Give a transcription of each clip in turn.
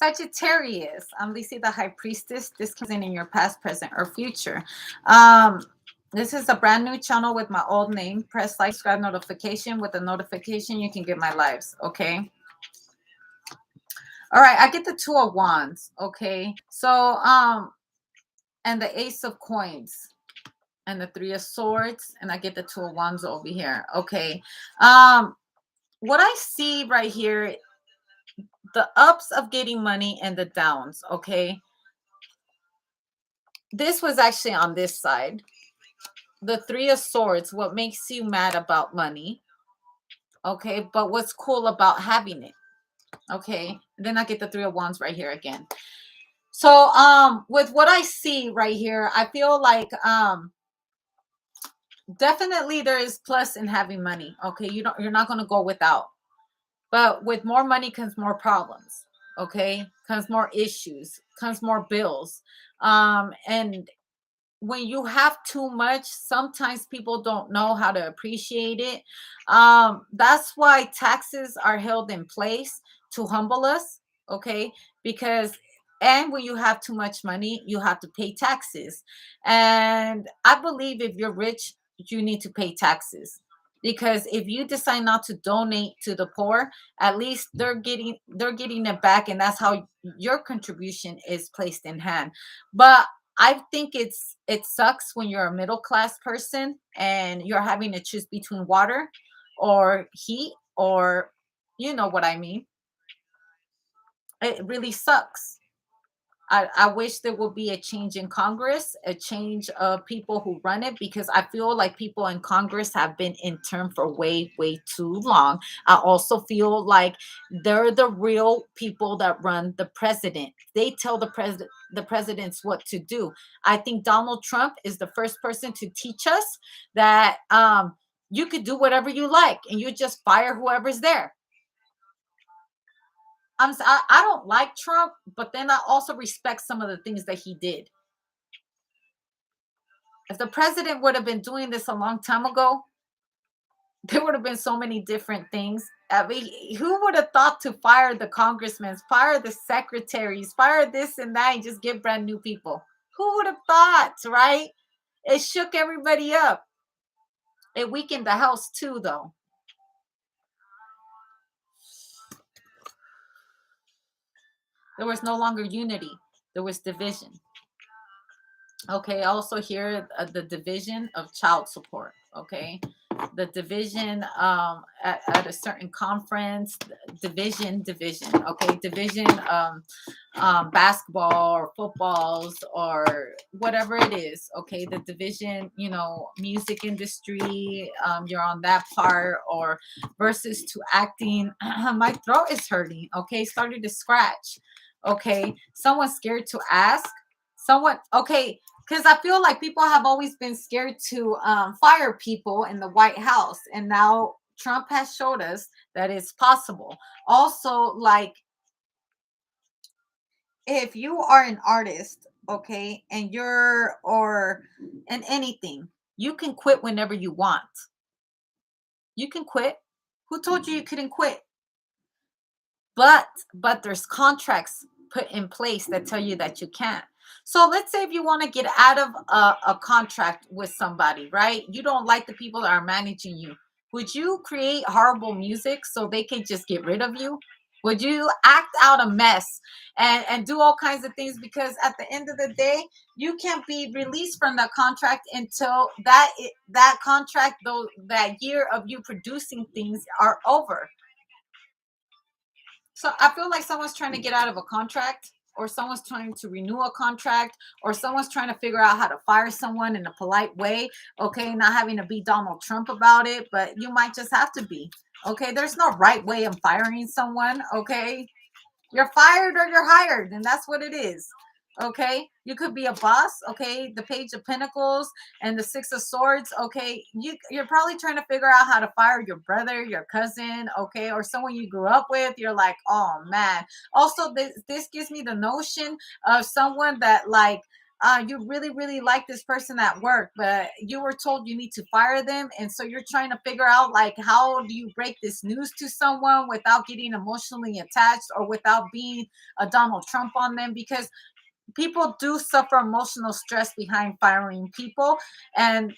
Sagittarius, I'm Lisa, the High Priestess. This comes in your past, present, or future. Um, this is a brand new channel with my old name. Press like, subscribe, notification. With the notification, you can get my lives. Okay. All right. I get the Two of Wands. Okay. So, and the Ace of Coins and the Three of Swords, and I get the Two of Wands over here. Okay. What I see right here, the ups of getting money and the downs. Okay. This was actually on this side. The Three of Swords, what makes you mad about money? Okay, but what's cool about having it? Okay, then I get the Three of Wands right here again. So with what I see right here, I feel like definitely there is plus in having money. Okay, you're not going to go without. But with more money comes more problems. Okay, comes more issues, comes more bills. And when you have too much, sometimes people don't know how to appreciate it. That's why taxes are held in place to humble us. Okay, because and when you have too much money, you have to pay taxes. And I believe if you're rich, you need to pay taxes, because if you decide not to donate to the poor, at least they're getting it back, and that's how your contribution is placed in hand. But I think it sucks when you're a middle class person and you're having to choose between water or heat, or you know what I mean. It really sucks. I wish there would be a change in Congress, a change of people who run it, because I feel like people in Congress have been in term for way, way too long. I also feel like they're the real people that run the president. They tell the presidents what to do. I think Donald Trump is the first person to teach us that you could do whatever you like and you just fire whoever's there. I don't like Trump, but then I also respect some of the things that he did. If the president would have been doing this a long time ago, there would have been so many different things. I mean, who would have thought to fire the congressmen, fire the secretaries, fire this and that, and just get brand new people? Who would have thought, right? It shook everybody up. It weakened the house too, though. There was no longer unity. There was division. Okay, also here the division of child support. Okay, the division at a certain conference, division. Okay, division basketball or footballs or whatever it is. Okay, the division, music industry. You're on that part, or versus to acting. My throat is hurting. Okay, started to scratch. Okay, someone's scared to ask. Someone, okay, because I feel like people have always been scared to fire people in the White House, and now Trump has showed us that it's possible. Also, like, if you are an artist, okay, and you're or in anything, you can quit whenever you want. You can quit. Who told you you couldn't quit? But there's contracts put in place that tell you that you can't. So let's say if you want to get out of a contract with somebody, right? You don't like the people that are managing you. Would you create horrible music so they can just get rid of you? Would you act out a mess and do all kinds of things? Because at the end of the day, you can't be released from that contract until that contract, though, that year of you producing things are over. So I feel like someone's trying to get out of a contract, or someone's trying to renew a contract, or someone's trying to figure out how to fire someone in a polite way. Okay, not having to be Donald Trump about it, but you might just have to be. Okay, there's no right way of firing someone. Okay, you're fired or you're hired, and that's what it is. Okay, you could be a boss. Okay, the Page of Pentacles and the Six of Swords. Okay, you're probably trying to figure out how to fire your brother, your cousin. Okay, or someone you grew up with. You're like, oh man. Also, this gives me the notion of someone that, like, you really, really like this person at work, but you were told you need to fire them. And so you're trying to figure out, like, how do you break this news to someone without getting emotionally attached or without being a Donald Trump on them? Because people do suffer emotional stress behind firing people, and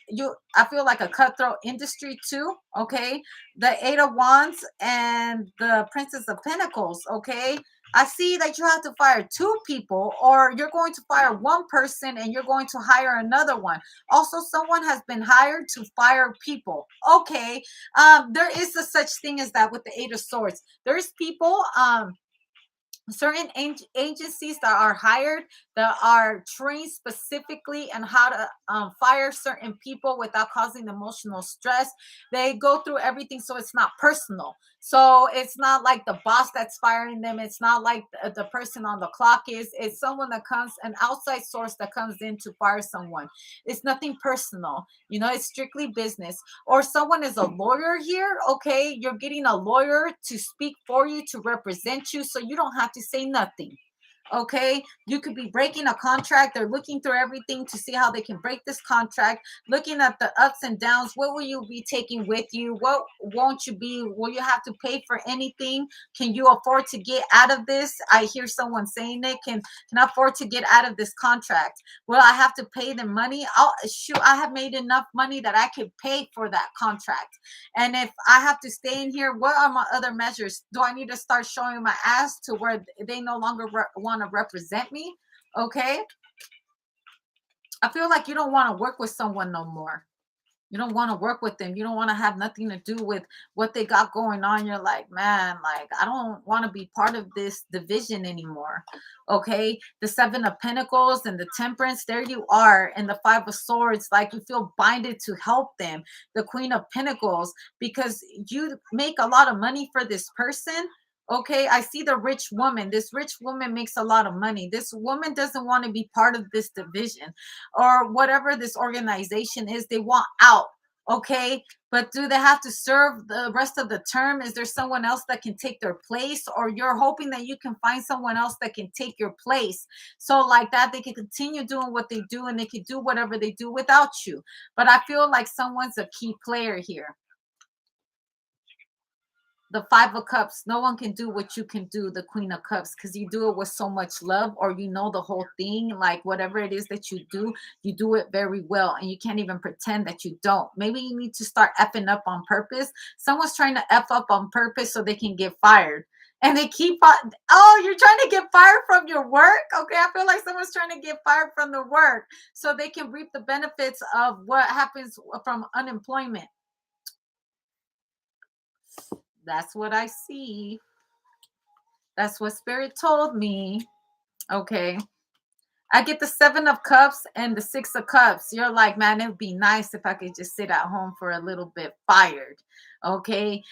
I feel like a cutthroat industry too. Okay, the Eight of Wands and the Princess of Pentacles. Okay, I see that you have to fire two people, or you're going to fire one person and you're going to hire another one. Also, someone has been hired to fire people. Okay, there is a such thing as that with the Eight of Swords. There's people, certain agencies that are hired, that are trained specifically on how to fire certain people without causing emotional stress. They go through everything, so it's not personal. So it's not like the boss that's firing them. It's not like the person on the clock is. It's someone that comes, an outside source that comes in to fire someone. It's nothing personal. It's strictly business. Or someone is a lawyer here. Okay, you're getting a lawyer to speak for you, to represent you, so you don't have to say nothing. Okay, you could be breaking a contract. They're looking through everything to see how they can break this contract, looking at the ups and downs. What will you be taking with you? What won't you be? Will you have to pay for anything? Can you afford to get out of this? I hear someone saying it. Can I afford to get out of this contract? Will I have to pay them money? Shoot, I have made enough money that I could pay for that contract. And if I have to stay in here, what are my other measures? Do I need to start showing my ass to where they no longer want to represent me? Okay. I feel like you don't want to work with someone no more. You don't want to work with them. You don't want to have nothing to do with what they got going on. You're like, man, like, I don't want to be part of this division anymore. Okay. The Seven of Pentacles and the Temperance, there you are. And the Five of Swords, like, you feel binded to help them. The Queen of Pentacles, because you make a lot of money for this person. Okay, I see the rich woman. This rich woman makes a lot of money. This woman doesn't want to be part of this division or whatever this organization is. They want out. Okay, but do they have to serve the rest of the term? Is there someone else that can take their place, or you're hoping that you can find someone else that can take your place, so like that they can continue doing what they do and they can do whatever they do without you? But I feel like someone's a key player here. The Five of Cups, no one can do what you can do. The Queen of Cups, because you do it with so much love, or the whole thing, like whatever it is that you do it very well, and you can't even pretend that you don't. Maybe you need to start effing up on purpose. Someone's trying to F up on purpose so they can get fired, and they keep on. Oh, you're trying to get fired from your work? Okay, I feel like someone's trying to get fired from the work so they can reap the benefits of what happens from unemployment. That's what I see. That's what Spirit told me. Okay. I get the Seven of Cups and the Six of Cups. You're like, man, it would be nice if I could just sit at home for a little bit, fired. Okay.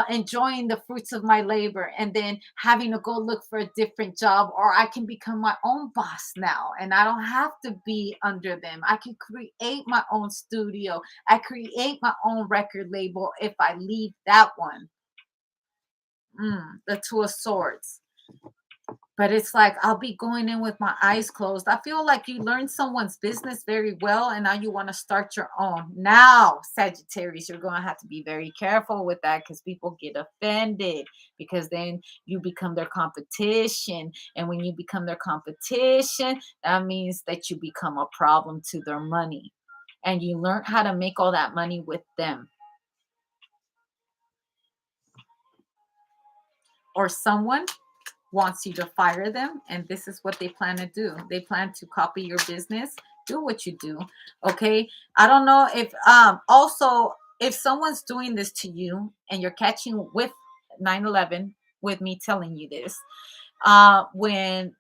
Enjoying the fruits of my labor, and then having to go look for a different job, or I can become my own boss now and I don't have to be under them. I can create my own studio. I create my own record label if I leave that one. The Two of Swords. But it's like I'll be going in with my eyes closed. I feel like you learned someone's business very well, and now you want to start your own. Now, Sagittarius, you're going to have to be very careful with that, because people get offended, because then you become their competition. And when you become their competition, that means that you become a problem to their money. And you learn how to make all that money with them. Or someone wants you to fire them, and this is what they plan to do. They plan to copy your business, do what you do. Okay, I don't know if also, if someone's doing this to you and you're catching with 9/11 with me telling you this, when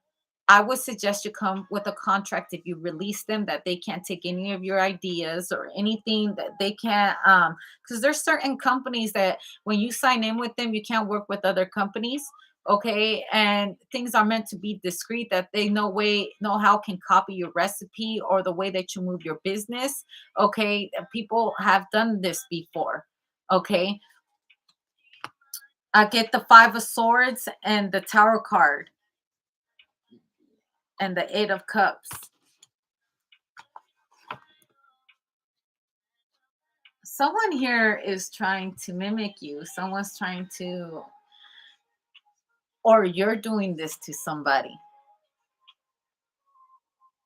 I would suggest you come with a contract. If you release them, that they can't take any of your ideas or anything, that they can't, because there's certain companies that when you sign in with them, you can't work with other companies. Okay, and things are meant to be discreet, that they no how can copy your recipe or the way that you move your business. Okay, people have done this before. Okay, I get the Five of Swords and the Tower card and the Eight of Cups. someone here is trying to mimic you. Someone's trying to, or you're doing this to somebody.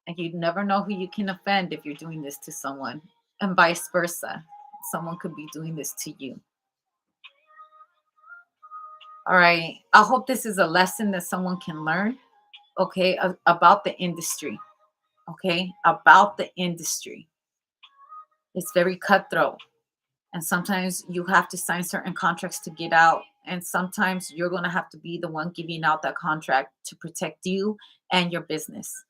And you never know who you can offend if you're doing this to someone, and vice versa. Someone could be doing this to you. All right. I hope this is a lesson that someone can learn, okay, about the industry, okay, about the industry. It's very cutthroat. And sometimes you have to sign certain contracts to get out. And sometimes you're going to have to be the one giving out that contract to protect you and your business.